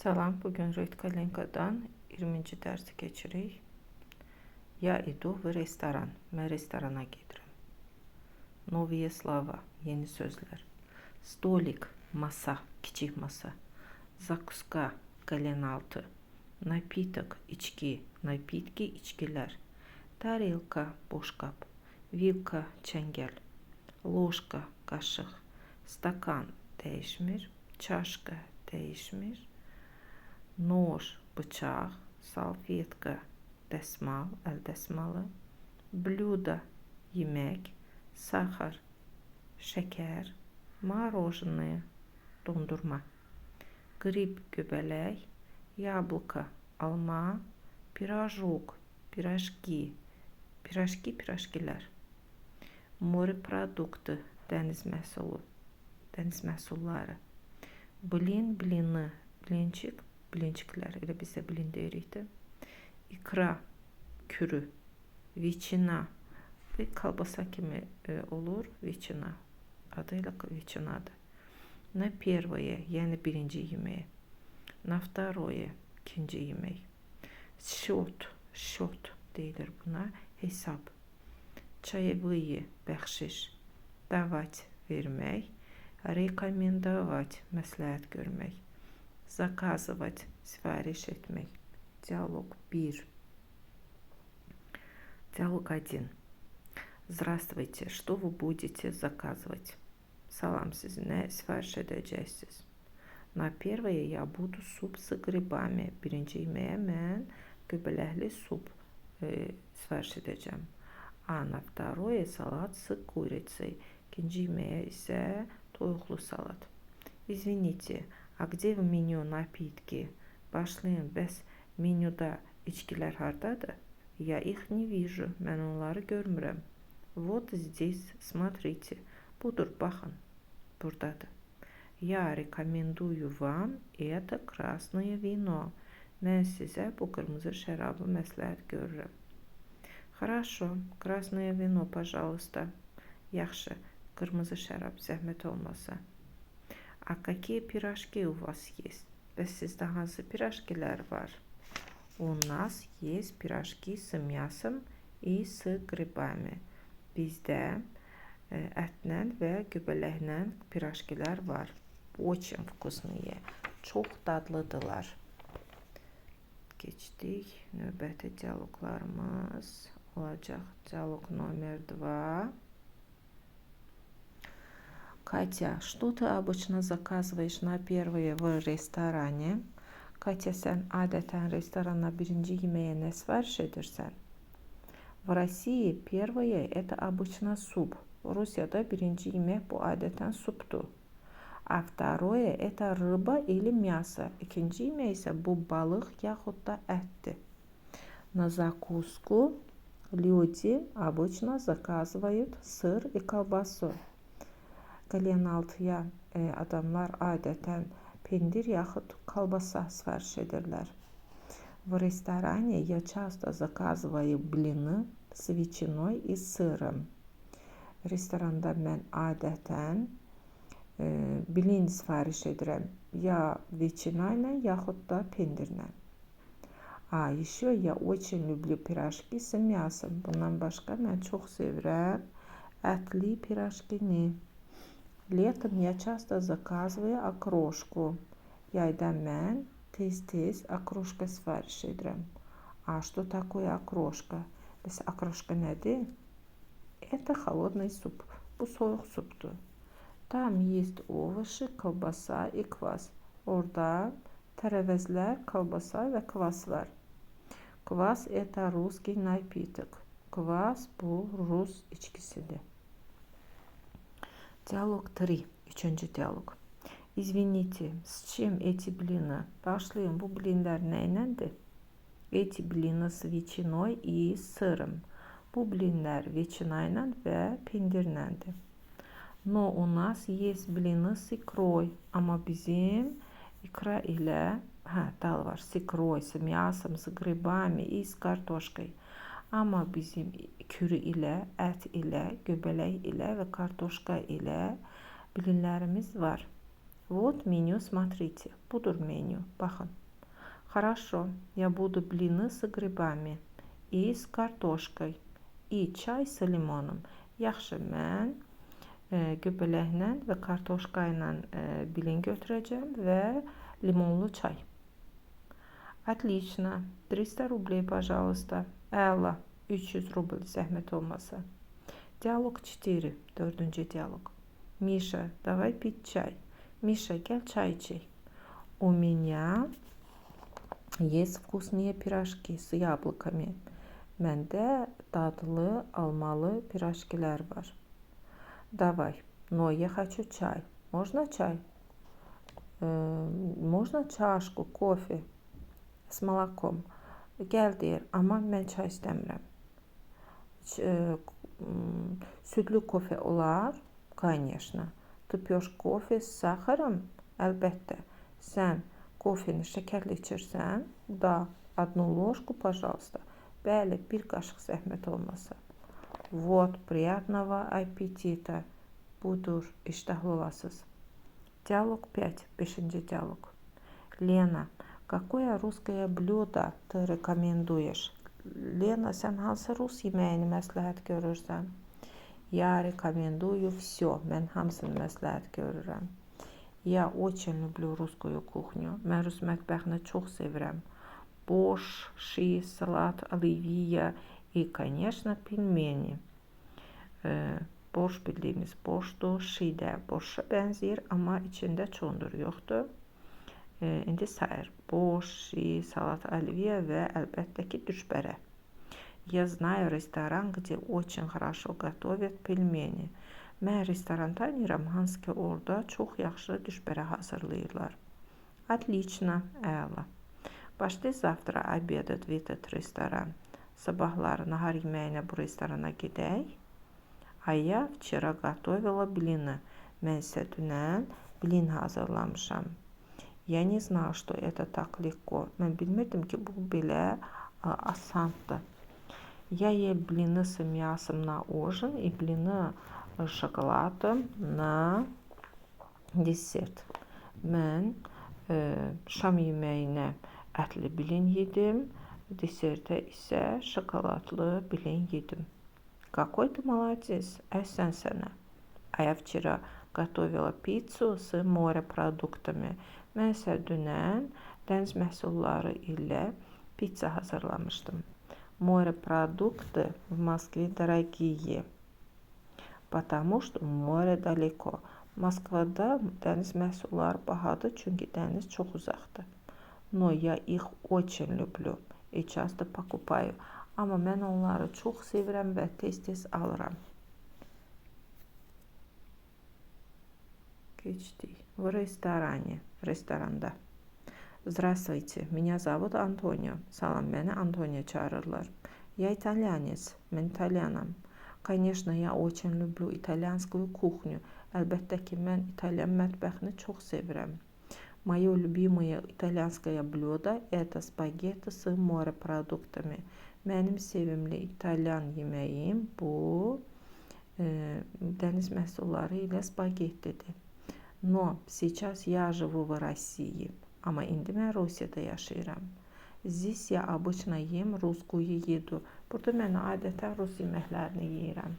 Salam, bugün Redkalenkadan 20. dersi geçirik. Ya idu v restoran. Mən restorana gedirəm. Novye slova, yeni sözlər. Stolik, masa, kiçik masa. Zakuska, qalenaltı. Napitok, içki, napitki, içkilər. Tarelka, boşqab. Vilka, çəngəl. Ложка, qaşıq. Stakan, dəyişmir. Çaşka, dəyişmir. Nож, bıçaq. Salfetka, dəsmal, əl dəsmalı. Блюдо, yemək. Saxar, şəkər. Мороженое, dondurma. Grib, göbələk. Yabloko, alma. Пирожок, pirajki. Pirajki, pirajkilər. Moreproduktu, dəniz məhsulu. Dəniz məhsulları. Blin, blini. Blinçik, blinçiklər. Elə biz də blin deyirik də. İkra, kürü. Viçina. Bir kalbasa kimi olur. Viçina. Adıyla viçinadır. Na первое, yəni birinci yemək. Na второе, ikinci yemək. Счет, счет deyilir buna. Hesab. Çayevые, bəxşiş. Давать, vermək. Рекомендовать, məsləhət görmək. Заказывать, sifariş etmək. Диалог 1. Диалог 1. Здравствуйте, что вы будете заказывать? Salam, siz nə sifariş edəcəksiniz? На первое я буду суп с грибами. Birinci yeməyə mən göbələkli sup sifariş edəcəm. А на второе салат с курицей. İkinci yeməyə isə toyuqlu salat. Извините, а где в меню напитки? Başlayın, bəs menyuda içkilər hardadır? Я их не вижу. Mən onları görmürəm. Вот здесь, смотрите. Budur, baxın. Buradadır. Я рекомендую вам это красное вино. Mən sizə bu qırmızı şərabı məsləhət görürəm. Хорошо, красное вино, пожалуйста. Yaxşı, qırmızı şərab, zəhmət olmasa. А какие пирожки у вас есть? Bəs sizdə hansı pirajkilər var? У нас есть пирожки с мясом и с грибами. Bizdə ətlə və göbələklə pirajkilər var. Очень вкусные. Çox dadlıdırlar. Keçdik. Növbəti dialoqlarımız olacaq. Диалог номер 2. Катя, что ты обычно заказываешь на первое в ресторане? Katya, sən adətən restorana birinci yeməyə nə sifariş edirsən? В России первое это обычно суп. Rusiyada birinci yemək bu adətən supdur. А второе это рыба или мясо. İkinci yemək isə bu balıq yaxud da ətdir. На закуску люди обычно заказывают сыр и колбасу. Qalenaltıya adamlar adətən pendir yaxud колбаса sifariş edirlər. В ресторане я часто заказываю блины с ветчиной и сыром. Restoranda mən adətən blin sifariş edirəm. Ya ветчина ilə yaxud da pendirlə. А еще я очень люблю пирожки с мясом. Bundan başqa mən çox sevirəm ətli pirajkini. Летом я часто заказываю окрошку. Yayda mən tez-tez окрошка sifariş edirəm. А что такое окрошка? Bəs окрошка nədir? Это холодный суп. Bu soyuq supdur. Там есть овощи, колбаса и квас. Orada tərəvəzlər, колбаса və kvas var. Kvas это русский напиток. Kvas bu Rus içkisidir. Диалог 3. Üçüncü dialog. Извините, с чем эти блины? Başlayın, bu blinlər nə iləndir? Эти блины с ветчиной и сыром. Bu blinlər ветчина ilə və pendirləndir. Но у нас есть блины с икрой. Amma bizim икра ilə, dal var, с икрой, с мясом, с грибами и с картошкой. Amma bizim kürü ilə, ət ilə, göbələk ilə və kartoşka ilə blinlərimiz var. Вот меню, смотрите. Budur menü. Bakın. Хорошо, я буду блины с грибами и с картошкой и çay с лимоном. Yaxşı, mən göbələklə və kartoşka ilə blin götürəcəm və limonlu çay. Отлично. 300 рублей, пожалуйста. Əla. 300 rubl, zəhmət olmasa. Diyalog 4. Dördüncü diyalog. Миша, давай пить чай. Миша, gel çay içək. У меня есть вкусные пирожки с яблоками. Məndə dadlı almalı пирожкilər var. Давай. Но я хочу чай. Можно чай? Можно чашку, кофе с молоком. Gəl deyir, amma mən çay istəmirəm. Südlü kofe olar? Конечно. Ты пьешь кофе с сахаром? Əlbəttə. Sən kofeni şəkərli içirsən? Da. Одну ложку, пожалуйста. Bəli, bir qaşıq zəhmət olmasa. Вот, приятного аппетита. Budur, iştahlı olasınız. Диалог 5. 5. диалог. Лена, какое русское блюдо ты рекомендуешь? Lena, sən hansı rus yeməyini məsləhət görürsən? Я рекомендую все. Mən hamısını məsləhət görürəm. Я очень люблю русскую кухню. Mən rus mətbəxini çox sevirəm. Борщ, ши, салат, оливье и, конечно, пельмени. Borş bildiyimiz borşdur. Şi də borşa bənzəyir, amma içində çondur yoxdur. İndi sayır. Борщ, şi, salat, оливье və əlbəttə ki, düşbərə. Я знаю ресторан, где очень хорошо готовят пельмени. Mən restoran tanıyıram, hansı ki, orada çox yaxşı düşbərə hazırlayırlar. Отлично, əla. Пошли завтра обедать в этот ресторан. Sabahları nahar yeməyinə bu restorana gedək. А я вчера готовила блины. Mən isə dünən blin hazırlamışam. Я не знала, что это так легко. Mən bilmirdim ki, bu belə asandır. Я ем блины с мясом на ужин и блины с шоколадом на dessert. Mən şam yeməyinə ətli blin yedim. Desertə isə şokoladlı blin yedim. Какой ты молодец, əhsən sənə. А я вчера готовила пиццу с морепродуктами. Mən isə dünən dəniz məhsulları ilə pizza hazırlamışdım. Морепродукты в Москве дорогие, потому что море далеко. Moskvada dəniz məhsulları bahadır, çünki dəniz çox uzaqdır. Но я их очень люблю и часто покупаю. Amma mən onları çox sevirəm və tez-tez alıram. Keçdik. В ресторане. Restoranda. Здравствуйте, меня зовут Антонио. Salam, məni Antonio çağırırlar. Я итальянец. Mən İtalyanam. Конечно, я очень люблю итальянскую кухню. Əlbəttə ki, mən İtalyan mətbəxini çox sevirəm. Мое любимое итальянское блюдо – это спагетти с морепродуктами. Mənim sevimli İtalyan yeməyim bu dəniz məhsulları ilə spagettidir. Но сейчас я живу в России. Amma indi mən Rusiyada yaşayıram. Здесь я обычно ем русскую еду. Burada mən adətən rus yeməklərini yeyirəm.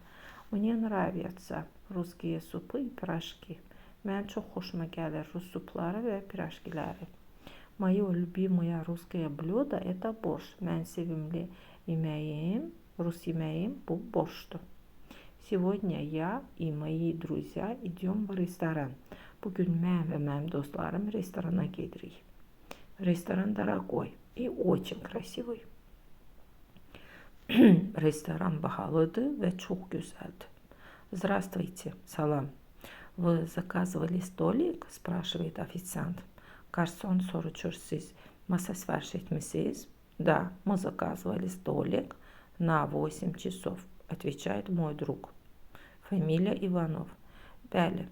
Мне нравятся русские супы и пирожки. Mənim çox xoşuma gəlir rus supları və pirojkiləri. Мое любимое русское блюдо – это борщ. Mənim sevimli yeməyim, rus yeməyim bu borşdur. Сегодня я и мои друзья идем в ресторан. Bugün mən və mənim dostlarım restorana gedirik. Restoran дорогой и очень красивый. Restoran bahalıdır və çox gözəldir. Здравствуйте, salam. Вы заказывали столик? Спрашивает официант. Garson soruyor, siz masa sipariş etmişsiniz? Да, мы заказывали столик на 8 часов, отвечает mой друг. Familiya Ivanov. Bəli,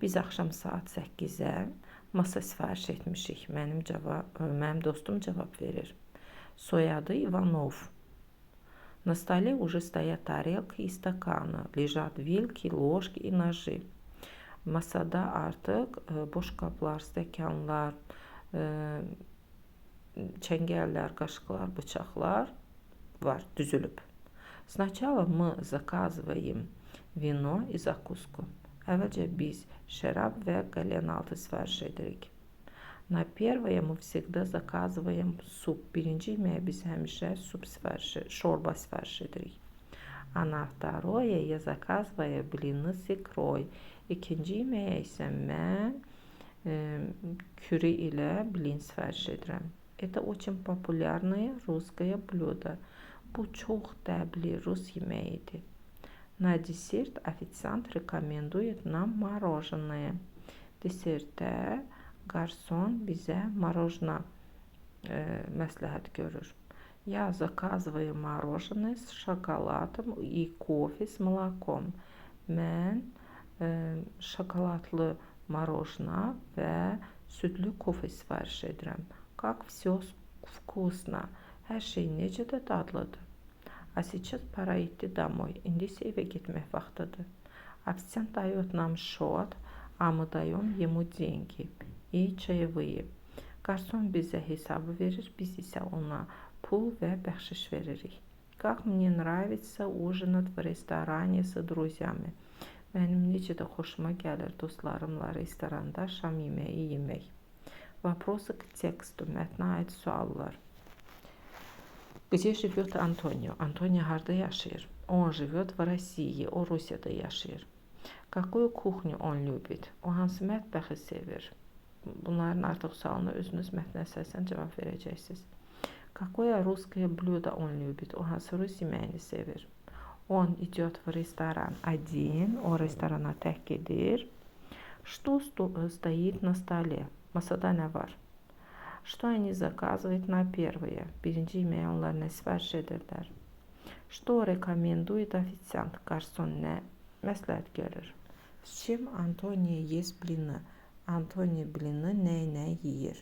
biz axşam saat 8-ə masa sifariş etmişik. Mənim dostum cavab verir. Soyadı Ivanov. На столе уже стоят тарелки и стаканы, лежат вилки, ложки и ножи. Masada artıq boş qablar, stəkanlar, çəngəllər, qaşıqlar, bıçaqlar var, düzülüb. Сначала мы заказываем вино и закуску. Əvvəlcə biz şərab və qəlyanaltı sifariş edirik. На первое мы всегда заказываем суп. Birinci yeməyə biz həmişə şorba sifariş edirik. А на второе я заказываю блины с икрой. İkinci yeməyə isə mən küri ilə blin sifariş edirəm. Это очень популярное русское блюдо. Bu çox dəbli rus yeməyidir. На десерт официант рекомендует нам мороженое. Desertdə garson bizə marojna məsləhət görür. Я заказываю мороженое с шоколадом и кофе с молоком. Mən şokoladlı marojna və südlü kofe sifariş edirəm. Как все вкусно. Hər şey necə də dadlıdır. А сейчас пора идти домой. İndi isə evə getmək vaxtıdır. Официант дает нам счет, а мы даем ему деньги и чаевые. Garson bizə hesabı verir, biz isə ona pul və bəxşiş veririk. Как мне нравится ужинать в ресторане с друзьями. Mənim necə də xoşuma gəlir dostlarımla restoranda şam yeməyi yemək. Vопросы к тексту. Mətnə aid suallar. Где живет Антонио? Антонио harda yaşayır? Он живет в России. O Rusiyada yaşayır. Какую кухню он любит? O hansı mətbəxi sevir? Bunların artıq sualına özünüz mətnə əsasən cavab verəcəksiniz. Какое русское блюдо он любит? O hansı rus yeməyini sevir? Он идет в ресторан один. O restorana tək gedir. Что стоит на столе? Masada nə var? Что они заказывают на первое? Birinci yeməyə onlar nə sifariş edirlər? Что рекомендует официант? Garson nə məsləhət görür? С чем Антония ест блины? Антония блины nə ilə yeyir?